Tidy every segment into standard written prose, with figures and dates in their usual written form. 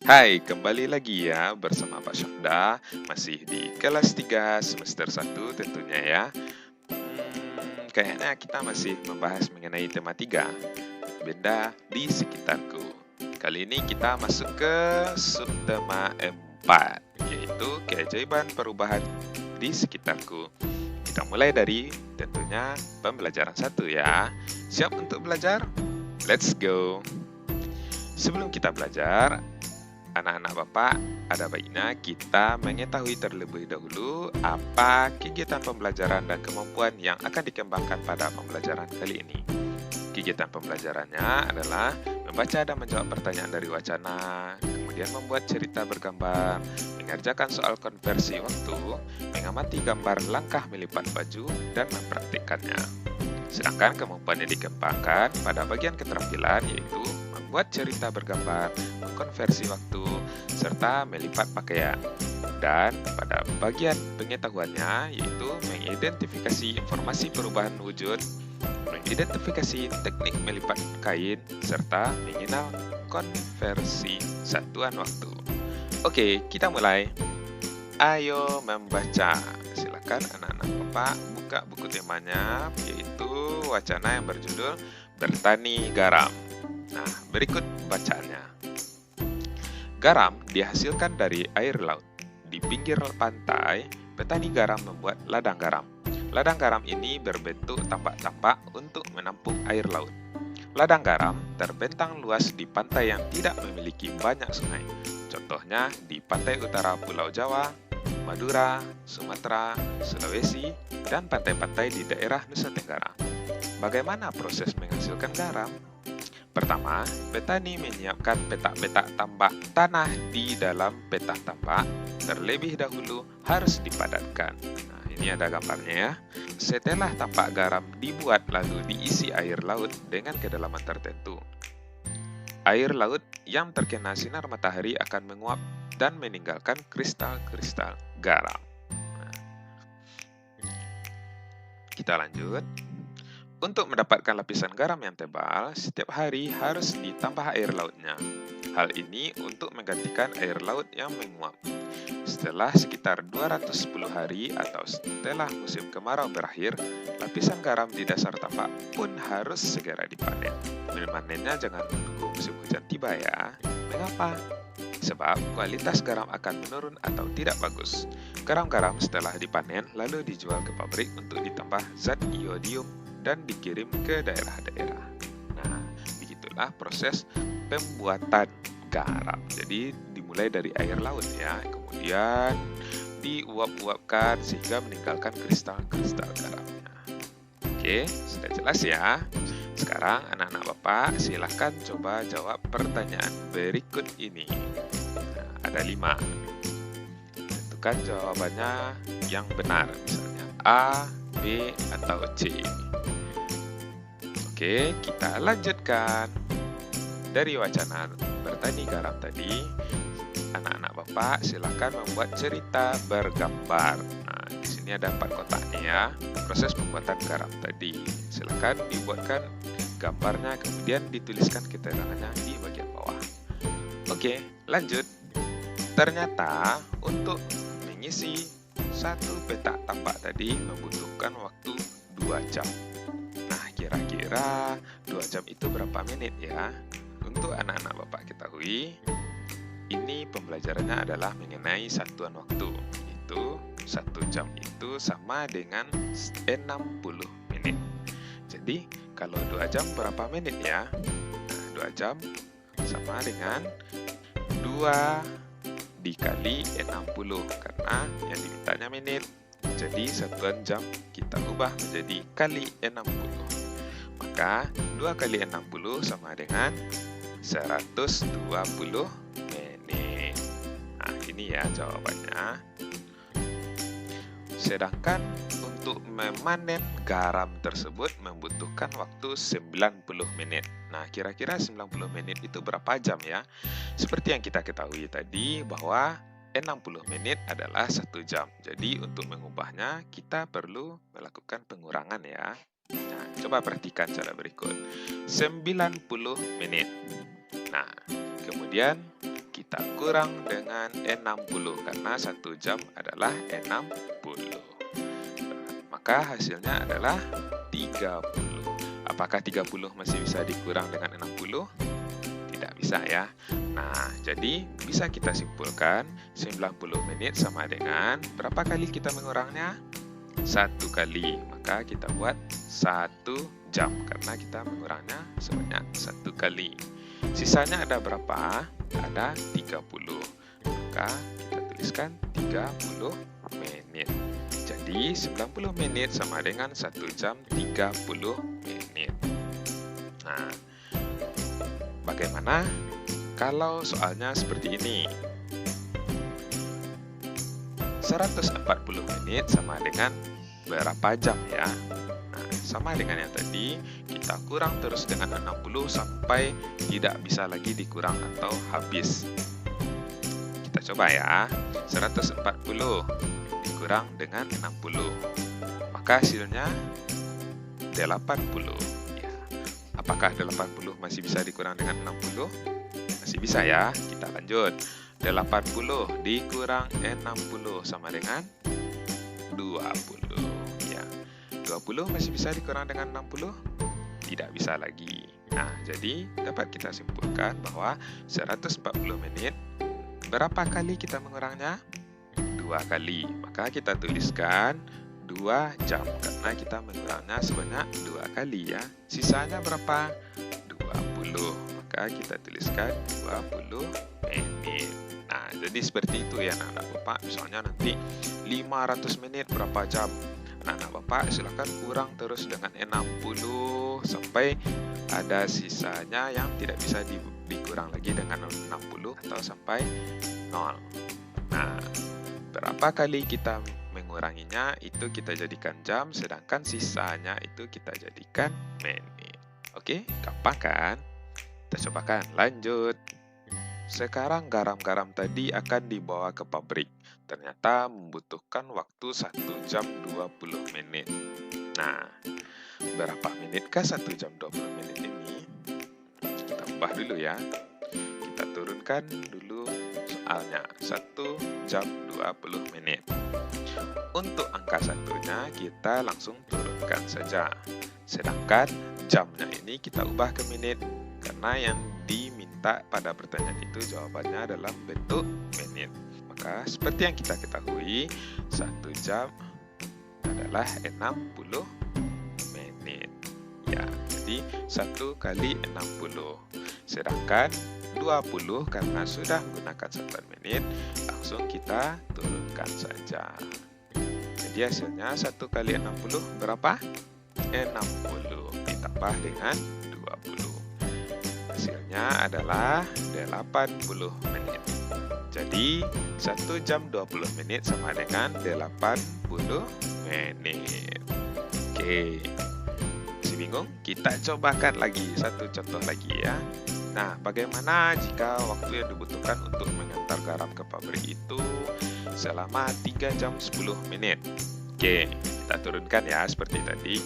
Hai, kembali lagi ya bersama Pak Syafda, masih di kelas 3 semester 1 tentunya ya. Kayaknya kita masih membahas mengenai tema 3, benda di sekitarku. Kali ini kita masuk ke subtema 4, yaitu keajaiban perubahan di sekitarku. Kita mulai dari tentunya pembelajaran 1 ya. Siap untuk belajar? Let's go! Sebelum kita belajar, anak-anak Bapak, ada baiknya kita mengetahui terlebih dahulu apa kegiatan pembelajaran dan kemampuan yang akan dikembangkan pada pembelajaran kali ini. Kegiatan pembelajarannya adalah membaca dan menjawab pertanyaan dari wacana, kemudian membuat cerita bergambar, mengerjakan soal konversi waktu, mengamati gambar langkah melipat baju, dan mempraktikkannya. Sedangkan kemampuan yang dikembangkan pada bagian keterampilan yaitu membuat cerita bergambar, mengkonversi waktu, serta melipat pakaian. Dan pada bagian pengetahuannya yaitu mengidentifikasi informasi perubahan wujud, mengidentifikasi teknik melipat kain, serta mengenal konversi satuan waktu. Oke, kita mulai. Ayo membaca. Silakan anak-anak Bapak buka buku temanya, yaitu wacana yang berjudul Bertani Garam. Nah, berikut bacaannya. Garam dihasilkan dari air laut. Di pinggir pantai, petani garam membuat ladang garam. Ladang garam ini berbentuk tampak-tampak untuk menampung air laut. Ladang garam terbentang luas di pantai yang tidak memiliki banyak sungai. Contohnya di pantai utara Pulau Jawa, Madura, Sumatera, Sulawesi, dan pantai-pantai di daerah Nusa Tenggara. Bagaimana proses menghasilkan garam? Pertama, petani menyiapkan petak-petak tambak tanah di dalam petak tambak. Terlebih dahulu harus dipadatkan. Nah, ini ada gambarnya ya. Setelah tambak garam dibuat lalu diisi air laut dengan kedalaman tertentu. Air laut yang terkena sinar matahari akan menguap dan meninggalkan kristal-kristal garam. Nah, kita lanjut. Untuk mendapatkan lapisan garam yang tebal, setiap hari harus ditambah air lautnya. Hal ini untuk menggantikan air laut yang menguap. Setelah sekitar 210 hari atau setelah musim kemarau berakhir, lapisan garam di dasar tambak pun harus segera dipanen. Menanennya jangan menunggu musim hujan tiba ya. Mengapa? Sebab kualitas garam akan menurun atau tidak bagus. Garam-garam setelah dipanen lalu dijual ke pabrik untuk ditambah zat iodium dan dikirim ke daerah-daerah. Nah, begitulah proses pembuatan garam. Jadi dimulai dari air laut ya, kemudian diuap-uapkan sehingga meninggalkan kristal-kristal garamnya. Oke, sudah jelas ya. Sekarang anak-anak Bapak silahkan coba jawab pertanyaan berikut ini. Nah, ada 5. Tentukan jawabannya yang benar, misalnya A, B, atau C. Oke, kita lanjutkan. Dari wacana bertani garam tadi, anak-anak Bapak silakan membuat cerita bergambar. Nah, di sini ada 4 kotak nih ya. Proses pembuatan garam tadi. Silakan dibuatkan gambarnya, kemudian dituliskan keterangannya di bagian bawah. Oke, lanjut. Ternyata untuk mengisi satu petak tambak tadi membutuhkan waktu 2 jam. Nah, kira-kira 2 jam itu berapa menit ya? Untuk anak-anak Bapak ketahui, ini pembelajarannya adalah mengenai satuan waktu. Itu 1 jam itu sama dengan 60 menit. Jadi, kalau 2 jam berapa menit ya? Nah, 2 jam sama dengan 2 dikali 60 karena yang dimintanya menit. Jadi satuan jam kita ubah menjadi kali 60. Maka 2 kali 60 sama dengan 120 menit. Nah, ini ya jawabannya. Sedangkan untuk memanen garam tersebut membutuhkan waktu 90 menit. Nah, kira-kira 90 menit itu berapa jam ya? Seperti yang kita ketahui tadi bahwa 60 menit adalah 1 jam. Jadi untuk mengubahnya kita perlu melakukan pengurangan ya. Nah, coba perhatikan cara berikut. 90 menit. Nah, kemudian kita kurang dengan 60 karena 1 jam adalah 60. Maka hasilnya adalah 30. Apakah 30 masih bisa dikurang dengan 60? Tidak bisa ya. Nah, jadi bisa kita simpulkan 90 menit sama dengan berapa kali kita mengurangnya? 1 kali. Maka kita buat 1 jam karena kita mengurangnya sebanyak 1 kali. Sisanya ada berapa? Ada 30. Maka kita tuliskan 30 menit. Jadi 90 menit sama dengan 1 jam 30 menit. Nah, bagaimana kalau soalnya seperti ini? 140 menit sama dengan berapa jam ya? Nah, sama dengan yang tadi, kita kurang terus dengan 60 sampai tidak bisa lagi dikurang atau habis. Kita coba ya, 140 dikurang dengan 60. Maka hasilnya 80. Ya. Apakah 80 masih bisa dikurang dengan 60? Masih bisa ya, kita lanjut. 80 dikurang 60 sama dengan 20. Ya. 20 masih bisa dikurang dengan 60? Tidak bisa lagi. Nah, jadi dapat kita simpulkan bahwa 140 menit berapa kali kita mengurangnya? 2 kali. Maka kita tuliskan 2 jam karena kita mengurangnya sebanyak 2 kali ya. Sisanya berapa? 20. Maka kita tuliskan 20 menit. Nah, jadi seperti itu ya anak-anak Bapak. Misalnya nanti 500 menit berapa jam? Anak-anak Bapak silakan kurang terus dengan 60 sampai ada sisanya yang tidak bisa dikurang lagi dengan 60 atau sampai 0. Nah, berapa kali kita menguranginya itu kita jadikan jam, sedangkan sisanya itu kita jadikan menit. Oke, gampang kan? Kita cobakan, lanjut. Sekarang garam-garam tadi akan dibawa ke pabrik. Ternyata membutuhkan waktu 1 jam 20 menit. Nah, berapa menitkah 1 jam 20 menit ini? Kita ubah dulu ya. Kita turunkan dulu soalnya. 1 jam 20 menit. Untuk angka satunya kita langsung turunkan saja. Sedangkan jamnya ini kita ubah ke menit. Karena yang diminta pada pertanyaan itu jawabannya dalam bentuk menit. Maka seperti yang kita ketahui, 1 jam adalah 60 menit. Ya, jadi 1 kali 60. Sedangkan 20 karena sudah menggunakan satuan menit, langsung kita turunkan saja. Jadi hasilnya 1 kali 60 berapa? 60 ditambah dengan 20. Hasilnya adalah 80 menit. Jadi 1 jam 20 menit sama dengan 80 menit. Oke. Masih bingung? Kita cobakan lagi satu contoh lagi ya. Nah, bagaimana jika waktu yang dibutuhkan untuk mengantar garam ke pabrik itu selama 3 jam 10 menit? Oke, kita turunkan ya seperti tadi.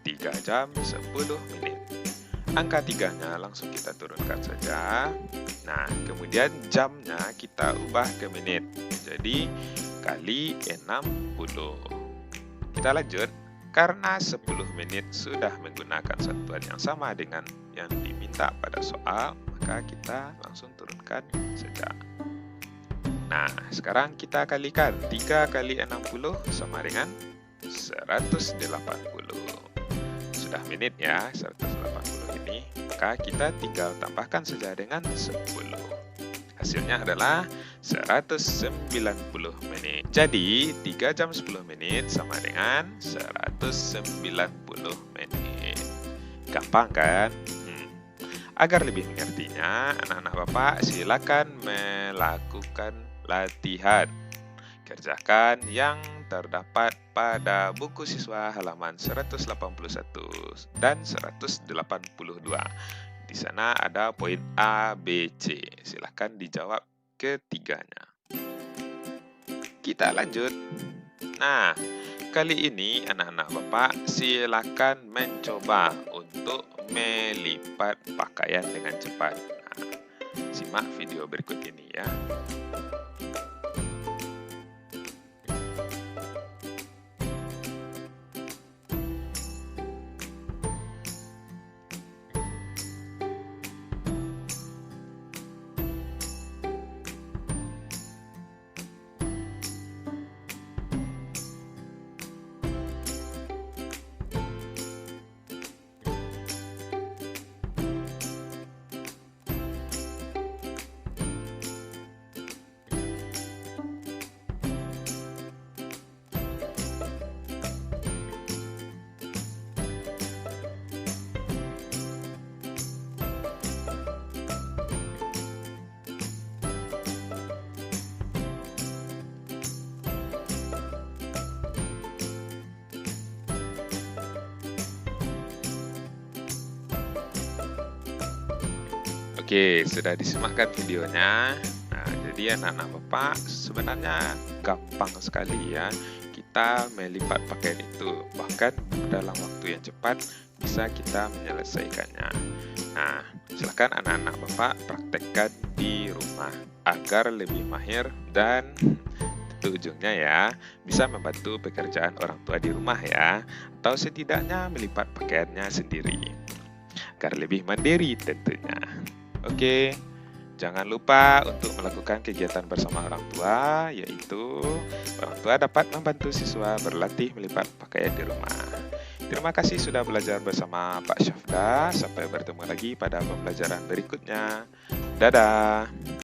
3 jam 10 menit. Angka 3-nya langsung kita turunkan saja. Nah, kemudian jamnya kita ubah ke menit. Jadi, kali 60. Kita lanjut. Karena 10 menit sudah menggunakan satuan yang sama dengan yang diminta pada soal, maka kita langsung turunkan saja. Nah, sekarang kita kalikan 3 kali 60 sama dengan 180. Sudah menit ya, 180 ini. Maka kita tinggal tambahkan saja dengan 10. Hasilnya adalah 190 menit. Jadi, 3 jam 10 menit sama dengan 190 menit. Gampang kan? Agar lebih mengertinya, anak-anak Bapak silakan melakukan latihan. Kerjakan yang terdapat pada buku siswa halaman 181 dan 182. Di sana ada poin A, B, C. Silakan dijawab ketiganya. Kita lanjut. Nah, kali ini anak-anak Bapak silakan mencoba untuk melipat pakaian dengan cepat. Nah, simak simak video berikut ini ya. Oke, sudah disimakkan videonya. Nah, jadi anak-anak Bapak sebenarnya gampang sekali ya kita melipat pakaian itu. Bahkan dalam waktu yang cepat bisa kita menyelesaikannya. Nah, silakan anak-anak Bapak praktekkan di rumah agar lebih mahir dan tentu ujungnya ya bisa membantu pekerjaan orang tua di rumah ya, atau setidaknya melipat pakaiannya sendiri agar lebih mandiri tentunya. Oke, jangan lupa untuk melakukan kegiatan bersama orang tua, yaitu orang tua dapat membantu siswa berlatih melipat pakaian di rumah. Terima kasih sudah belajar bersama Pak Syafda. Sampai bertemu lagi pada pembelajaran berikutnya. Dadah!